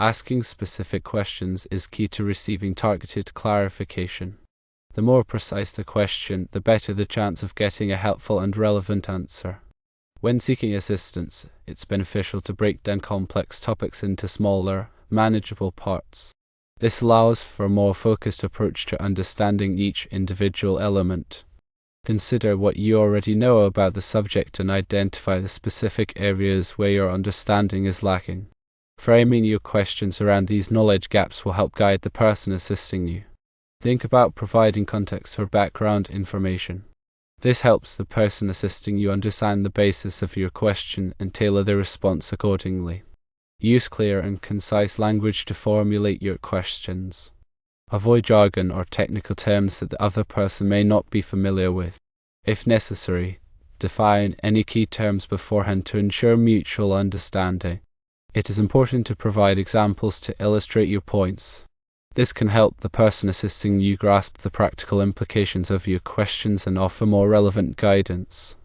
Asking specific questions is key to receiving targeted clarification. The more precise the question, the better the chance of getting a helpful and relevant answer. When seeking assistance, it's beneficial to break down complex topics into smaller, manageable parts. This allows for a more focused approach to understanding each individual element. Consider what you already know about the subject and identify the specific areas where your understanding is lacking. Framing your questions around these knowledge gaps will help guide the person assisting you. Think about providing context or background information. This helps the person assisting you understand the basis of your question and tailor the response accordingly. Use clear and concise language to formulate your questions. Avoid jargon or technical terms that the other person may not be familiar with. If necessary, define any key terms beforehand to ensure mutual understanding. It is important to provide examples to illustrate your points. This can help the person assisting you grasp the practical implications of your questions and offer more relevant guidance.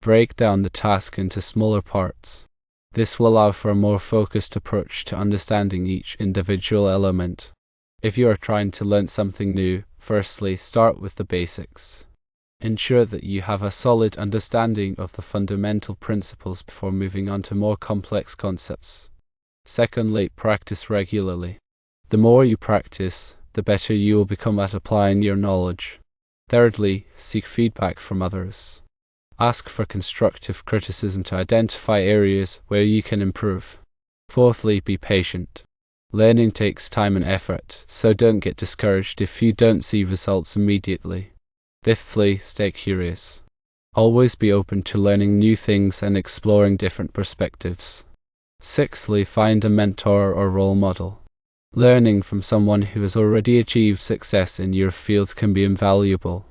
Break down the task into smaller parts. This will allow for a more focused approach to understanding each individual element. If you are trying to learn something new, firstly, start with the basics. Ensure that you have a solid understanding of the fundamental principles before moving on to more complex concepts. Secondly, practice regularly. The more you practice, the better you will become at applying your knowledge. Thirdly, seek feedback from others. Ask for constructive criticism to identify areas where you can improve. Fourthly, be patient. Learning takes time and effort, so don't get discouraged if you don't see results immediately. Fifthly, stay curious. Always be open to learning new things and exploring different perspectives. Sixthly, find a mentor or role model. Learning from someone who has already achieved success in your field can be invaluable.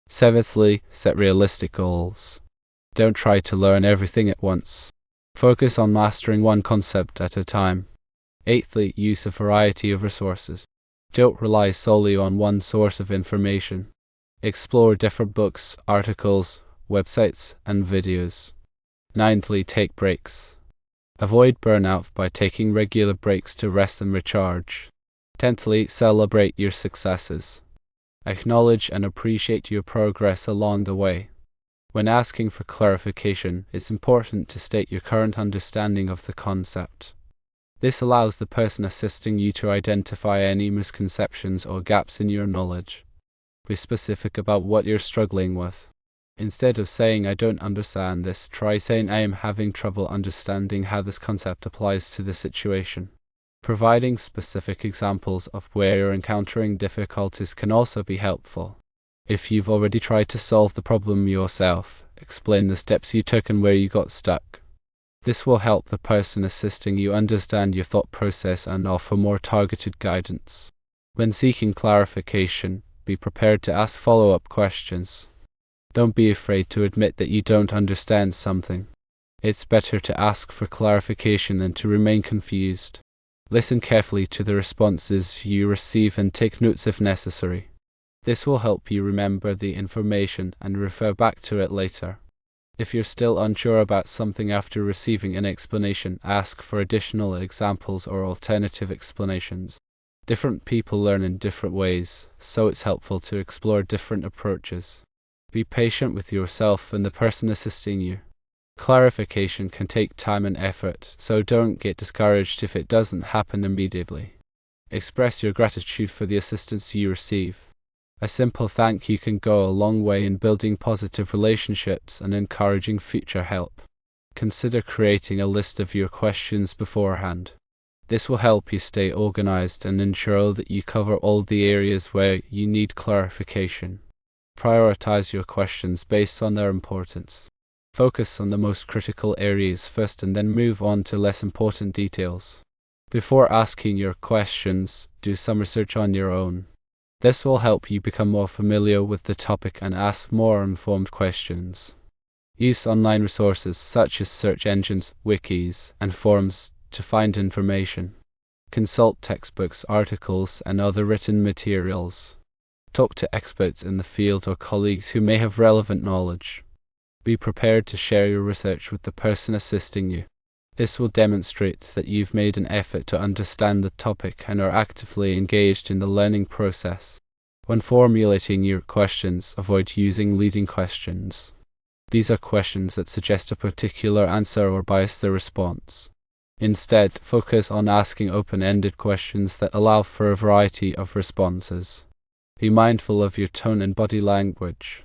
Seventhly, set realistic goals. Don't try to learn everything at once. Focus on mastering one concept at a time. Eighthly, use a variety of resources. Don't rely solely on one source of information. Explore different books, articles, websites, and videos. Ninthly, take breaks. Avoid burnout by taking regular breaks to rest and recharge. Tenthly, celebrate your successes. Acknowledge and appreciate your progress along the way. When asking for clarification, it's important to state your current understanding of the concept. This allows the person assisting you to identify any misconceptions or gaps in your knowledge. Be specific about what you're struggling with. Instead of saying, "I don't understand this," try saying, "I am having trouble understanding how this concept applies to the situation." Providing specific examples of where you're encountering difficulties can also be helpful. If you've already tried to solve the problem yourself, explain the steps you took and where you got stuck. This will help the person assisting you understand your thought process and offer more targeted guidance. When seeking clarification, be prepared to ask follow-up questions. Don't be afraid to admit that you don't understand something. It's better to ask for clarification than to remain confused. Listen carefully to the responses you receive and take notes if necessary. This will help you remember the information and refer back to it later. If you're still unsure about something after receiving an explanation, ask for additional examples or alternative explanations. Different people learn in different ways, so it's helpful to explore different approaches. Be patient with yourself and the person assisting you. Clarification can take time and effort, so don't get discouraged if it doesn't happen immediately. Express your gratitude for the assistance you receive. A simple thank you can go a long way in building positive relationships and encouraging future help. Consider creating a list of your questions beforehand. This will help you stay organized and ensure that you cover all the areas where you need clarification. Prioritize your questions based on their importance. Focus on the most critical areas first and then move on to less important details. Before asking your questions, do some research on your own. This will help you become more familiar with the topic and ask more informed questions. Use online resources such as search engines, wikis, and forums to find information. Consult textbooks, articles, and other written materials. Talk to experts in the field or colleagues who may have relevant knowledge. Be prepared to share your research with the person assisting you. This will demonstrate that you've made an effort to understand the topic and are actively engaged in the learning process. When formulating your questions, avoid using leading questions. These are questions that suggest a particular answer or bias the response. Instead, focus on asking open-ended questions that allow for a variety of responses. Be mindful of your tone and body language.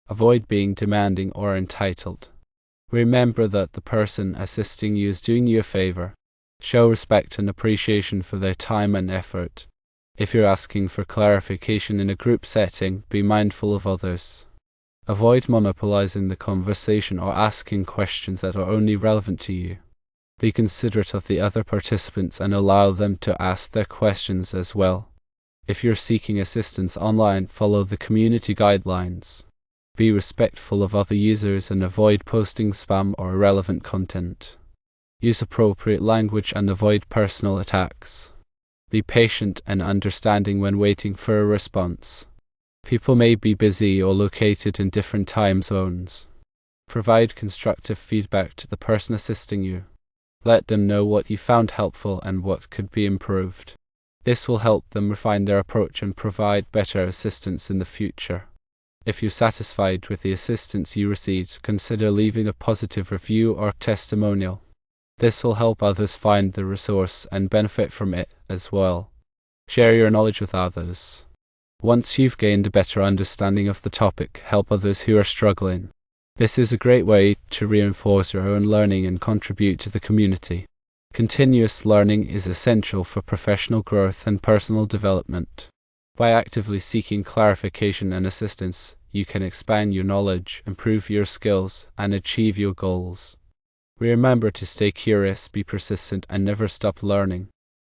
Avoid being demanding or entitled. Remember that the person assisting you is doing you a favor. Show respect and appreciation for their time and effort. If you're asking for clarification in a group setting, be mindful of others. Avoid monopolizing the conversation or asking questions that are only relevant to you. Be considerate of the other participants and allow them to ask their questions as well. If you're seeking assistance online, follow the community guidelines. Be respectful of other users and avoid posting spam or irrelevant content. Use appropriate language and avoid personal attacks. Be patient and understanding when waiting for a response. People may be busy or located in different time zones. Provide constructive feedback to the person assisting you. Let them know what you found helpful and what could be improved. This will help them refine their approach and provide better assistance in the future. If you're satisfied with the assistance you received, consider leaving a positive review or testimonial. This will help others find the resource and benefit from it as well. Share your knowledge with others. Once you've gained a better understanding of the topic, help others who are struggling. This is a great way to reinforce your own learning and contribute to the community. Continuous learning is essential for professional growth and personal development. By actively seeking clarification and assistance, you can expand your knowledge, improve your skills, and achieve your goals. Remember to stay curious, be persistent, and never stop learning.